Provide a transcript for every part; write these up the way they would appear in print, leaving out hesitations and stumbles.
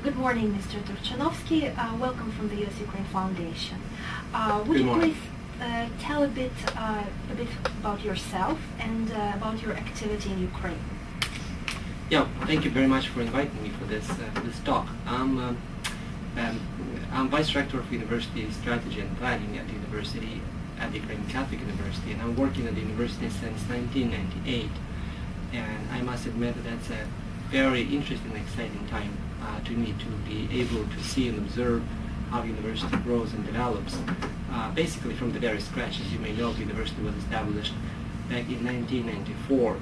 Good morning, Mr. Turchynovsky. Welcome from the U.S.-Ukraine Foundation. Would Good you morning. please tell a bit about yourself and about your activity in Ukraine? Yeah, thank you very much for inviting me for this talk. I'm Vice Director of University Strategy and Planning at the University, at the Ukrainian Catholic University, and I'm working at the university since 1998. And I must admit that that's a very interesting and exciting time to me to be able to see and observe how the university grows and develops, basically from the very scratch. As you may know, the university was established back in 1994,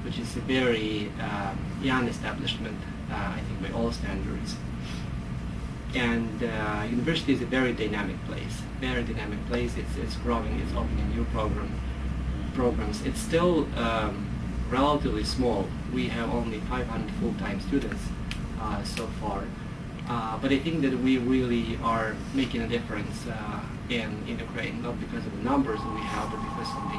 which is a very young establishment, I think by all standards. And university is a very dynamic place. It's growing, it's opening new programs. It's still relatively small. We have only 500 full-time students so far. But I think that we really are making a difference in Ukraine, not because of the numbers that we have, but because of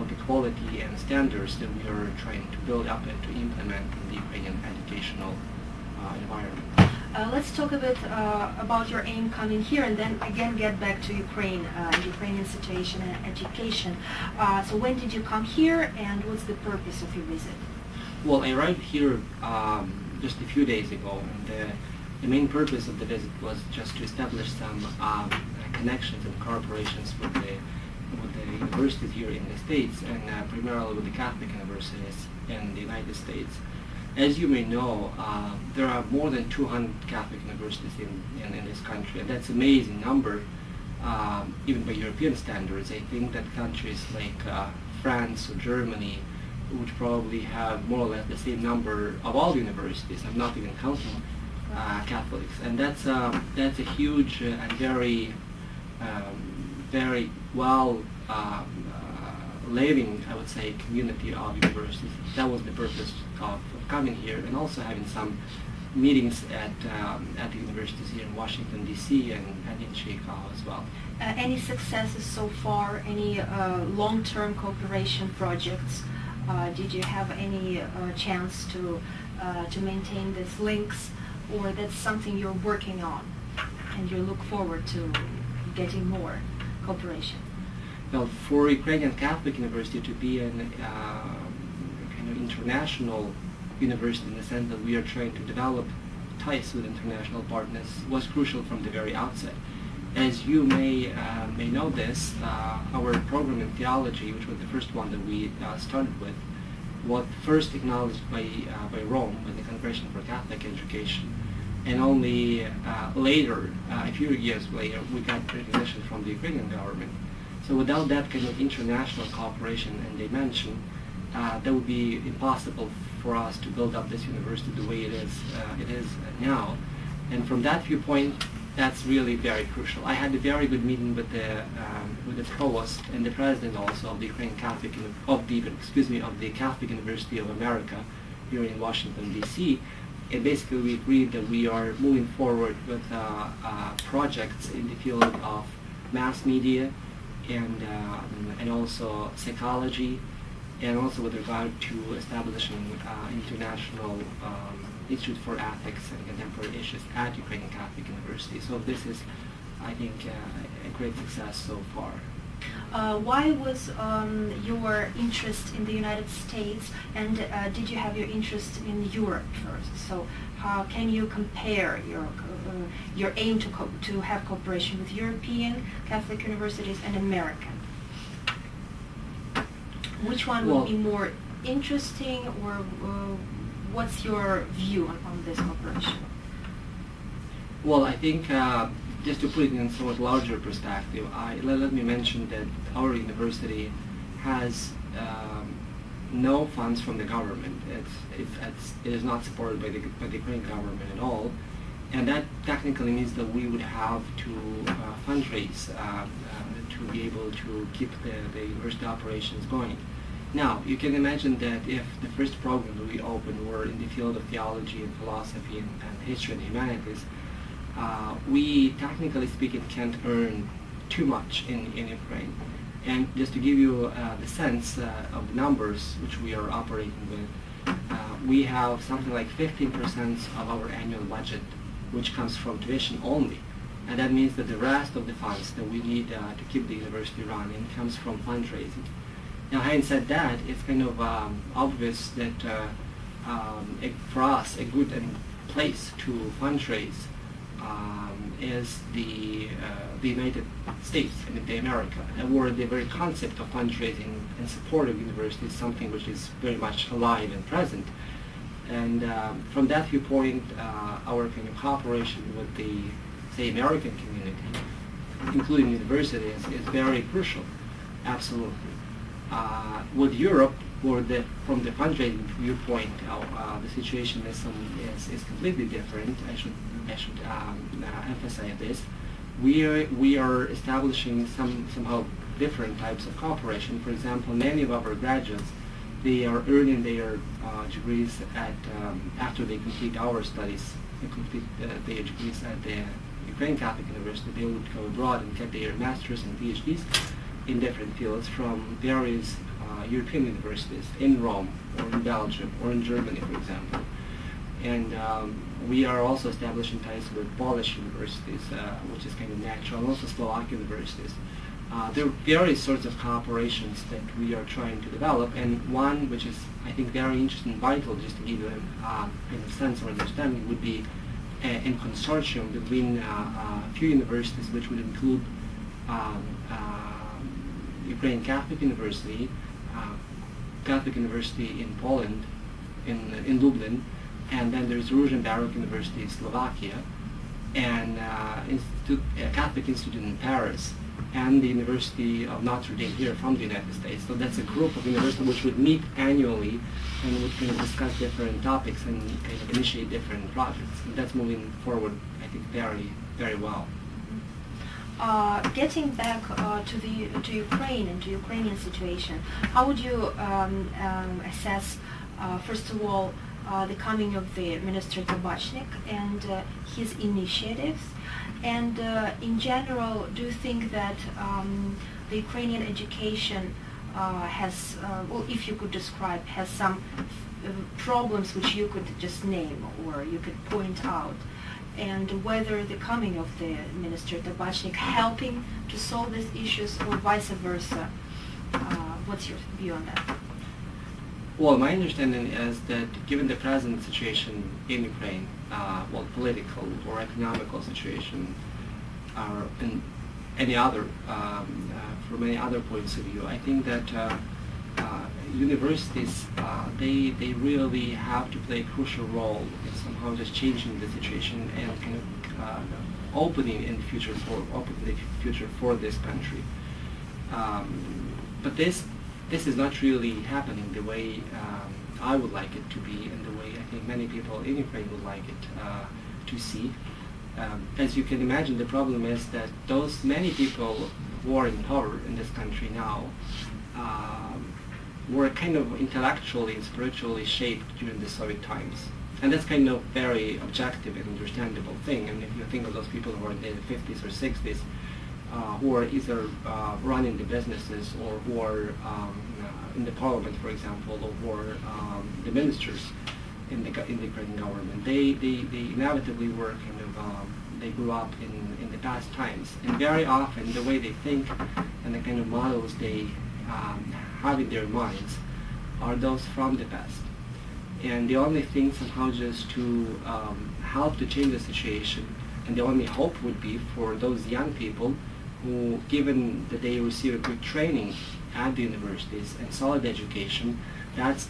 the quality and standards that we are trying to build up and to implement in the Ukrainian educational environment. Let's talk a bit about your aim coming here, and then again get back to Ukraine, Ukrainian situation and education. So when did you come here, and what's the purpose of your visit? Well, I arrived here just a few days ago, and the main purpose of the visit was just to establish some connections and cooperations with the universities here in the States, and primarily with the Catholic universities in the United States. As you may know, there are more than 200 Catholic universities in this country, and that's an amazing number, even by European standards. I think that countries like France or Germany would probably have more or less the same number of all universities. I'm not even counting Catholics, and that's a huge and very well living, I would say, community of universities. That was the purpose of coming here, and also having some meetings at the universities here in Washington, D.C. and in Chicago as well. Any successes so far? Any long-term cooperation projects? Did you have any chance to maintain these links, or that's something you're working on and you look forward to getting more cooperation? Well, for Ukrainian Catholic University to be an kind of international university, in the sense that we are trying to develop ties with international partners, was crucial from the very outset. As you may know this, our program in theology, which was the first one that we started with, was first acknowledged by Rome, by the Congregation for Catholic Education, and only later, a few years later, we got recognition from the Ukrainian government. So without that kind of international cooperation and dimension, that would be impossible for us to build up this university the way it is now. And from that viewpoint, that's really very crucial. I had a very good meeting with the provost and the president also of the Ukrainian Catholic of the Catholic University of America here in Washington, D.C. And basically we agreed that we are moving forward with projects in the field of mass media and also psychology, and also with regard to establishing international Institute for Ethics and Contemporary Issues at Ukrainian Catholic University. So this is, I think, a great success so far. Why was your interest in the United States, and did you have your interest in Europe first? So how can you compare your aim to have cooperation with European Catholic universities and American? Which one would be more interesting, or what's your view on this cooperation? Well, I think just to put it in a somewhat larger perspective, let me mention that our university has no funds from the government. It is not supported by the Ukrainian government at all, and that technically means that we would have to fundraise to be able to keep the university operations going. Now, you can imagine that if the first program that we opened were in the field of theology and philosophy and history and humanities, we, technically speaking, can't earn too much in Ukraine. And just to give you the sense of the numbers which we are operating with, we have something like 15% of our annual budget, which comes from tuition only. And that means that the rest of the funds that we need to keep the university running comes from fundraising. Now, having said that, it's kind of obvious that for us, a good place to fundraise is the United States and the America, where the very concept of fundraising in support of universities is something which is very much alive and present. And from that viewpoint, our kind of cooperation with the, say, American community, including universities, is very crucial. Absolutely. With Europe, from the fundraising viewpoint, the situation is completely different. I should emphasize this. We are establishing somehow different types of cooperation. For example, many of our graduates, they are earning their degrees after they complete our studies, they complete their degrees at the Ukrainian Catholic University. They would go abroad and get their masters and PhDs in different fields from various European universities in Rome or in Belgium or in Germany, for example. And we are also establishing ties with Polish universities, which is kind of natural, and also Slovak universities. There are various sorts of cooperations that we are trying to develop, and one which is, I think, very interesting and vital, just to give you a sense or understanding, would be in consortium between a few universities, which would include Ukrainian Catholic University, Catholic University in Poland, in Lublin, and then there's Russian Baroque University in Slovakia, and Catholic Institute in Paris, and the University of Notre Dame here from the United States. So that's a group of universities which would meet annually and would kind of discuss different topics and kind of initiate different projects. And that's moving forward, I think, very, very well. Getting back to Ukraine and to Ukrainian situation, how would you assess, first of all, the coming of the Minister Tabachnik and his initiatives? And in general, do you think that the Ukrainian education has, well, if you could describe, has some problems which you could just name or you could point out? And whether the coming of the Minister Tabachnik helping to solve these issues or vice versa? What's your view on that? Well, my understanding is that given the present situation in Ukraine, political or economical situation, or in any other, from any other points of view, I think that universities, they really have to play a crucial role in somehow just changing the situation and kind of opening the future for this country. But this is not really happening the way I would like it to be, and the way I think many people in Ukraine would like it to see. As you can imagine, the problem is that those many people who are in power in this country now were kind of intellectually and spiritually shaped during the Soviet times. And that's kind of very objective and understandable thing. And if you think of those people who are in the 50s or 60s, who are either running the businesses or who are in the parliament, for example, or who are the ministers in the Ukrainian government, they inevitably were kind of, they grew up in the past times. And very often the way they think and the kind of models they have in their minds are those from the past. And the only thing somehow just to help to change the situation, and the only hope would be for those young people who, given that they receive a good training at the universities and solid education, that's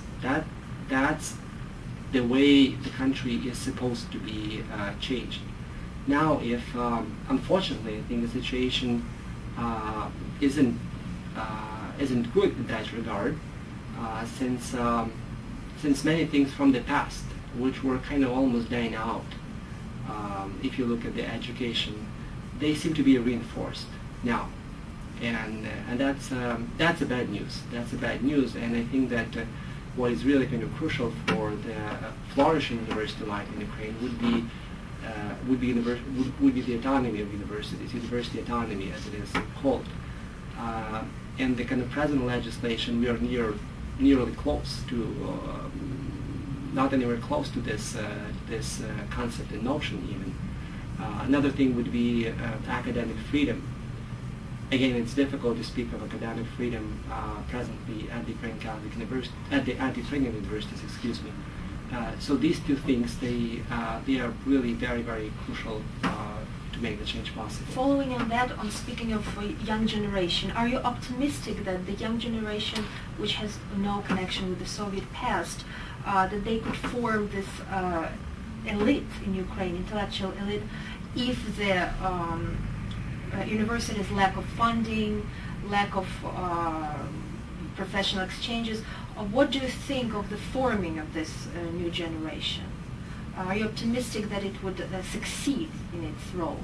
the way the country is supposed to be changed. Now, if unfortunately, I think the situation isn't good in that regard, since many things from the past, which were kind of almost dying out, if you look at the education, they seem to be reinforced now, and that's a bad news. That's a bad news, and I think that what is really kind of crucial for the flourishing university life in Ukraine would be the autonomy of universities, university autonomy as it is called, and the kind of present legislation. We are nearly close to not anywhere close to this concept and notion even. Another thing would be academic freedom. Again, it's difficult to speak of academic freedom presently at the Ukrainian Catholic University, at the Ukrainian universities, excuse me. So these two things, they are really very, very crucial to make the change possible. Following on that, on speaking of young generation, are you optimistic that the young generation, which has no connection with the Soviet past, that they could form this elite in Ukraine, intellectual elite, if the university's lack of funding, lack of professional exchanges? What do you think of the forming of this new generation? Are you optimistic that it would succeed in its role?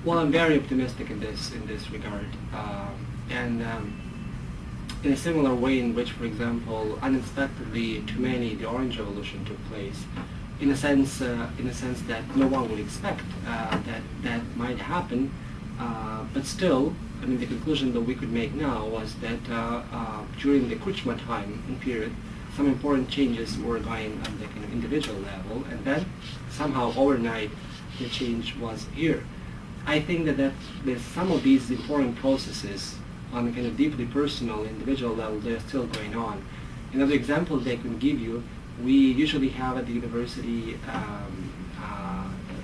Well, I'm very optimistic in this regard, and in a similar way in which, for example, unexpectedly to many, the Orange Revolution took place. In a sense that no one would expect that might happen, but still, I mean, the conclusion that we could make now was that during the Kuchma time and period, some important changes were going on the kind of individual level, and then somehow overnight the change was here. I think that some of these important processes on a kind of deeply personal, individual level, they're still going on. Another example that I can give you, we usually have at the university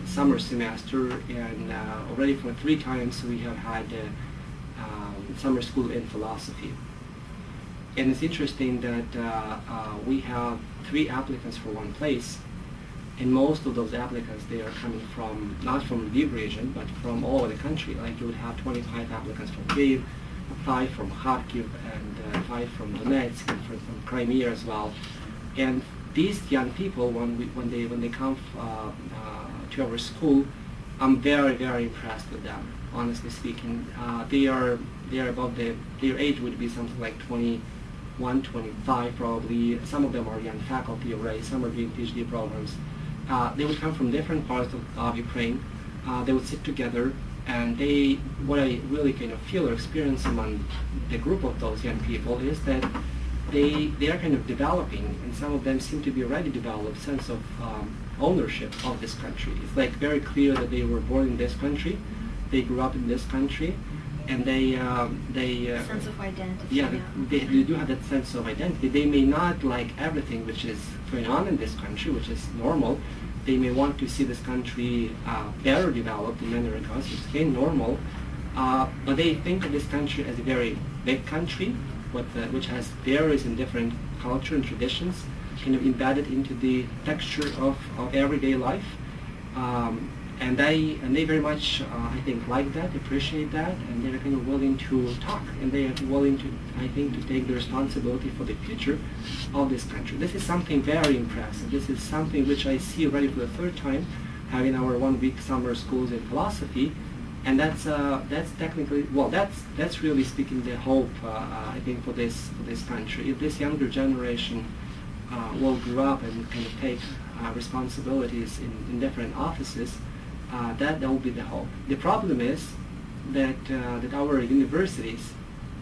summer semester, and already for 3 times we have had summer school in philosophy. And it's interesting that we have 3 applicants for 1 place, and most of those applicants, they are coming from, not from the Lviv region, but from all over the country. Like you would have 25 applicants from Kyiv, 5 from Kharkiv, and 5 from Donetsk, and from Crimea as well. And these young people, when they come to our school, I'm very, very impressed with them. Honestly speaking, they are above their age would be something like 21, 25 probably. Some of them are young faculty already. Some are doing PhD programs. They would come from different parts of Ukraine. They would sit together, and what I really kind of feel or experience among the group of those young people is that they are kind of developing, and some of them seem to be already developed sense of ownership of this country. It's like very clear that they were born in this country, they grew up in this country, and they sense of identity. Yeah, they do have that sense of identity. They may not like everything which is going on in this country, which is normal. They may want to see this country better developed in many regards, which is again normal. But they think of this country as a very big country, which has various and different culture and traditions, kind of embedded into the texture of everyday life. And they very much, I think, like that, appreciate that, and they're kind of willing to talk, and they are willing to, I think, to take the responsibility for the future of this country. This is something very impressive. This is something which I see already for the 3rd time, having our 1-week summer schools in philosophy, and that's technically, well, that's really speaking the hope, I think, for this country. If this younger generation will grow up and kind of take responsibilities in different offices, that will be the hope. The problem is that our universities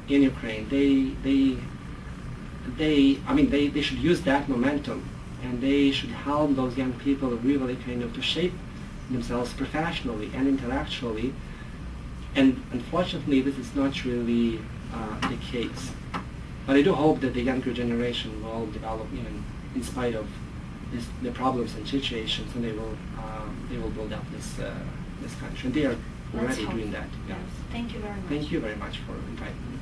in Ukraine, they should use that momentum, and they should help those young people really kind of to shape themselves professionally and intellectually. And unfortunately, this is not really the case. But I do hope that the younger generation will develop, even in spite of the problems and situations, and they will build up this country. And they are already doing that. Yeah. Yes. Thank you very much. Thank you very much for inviting me.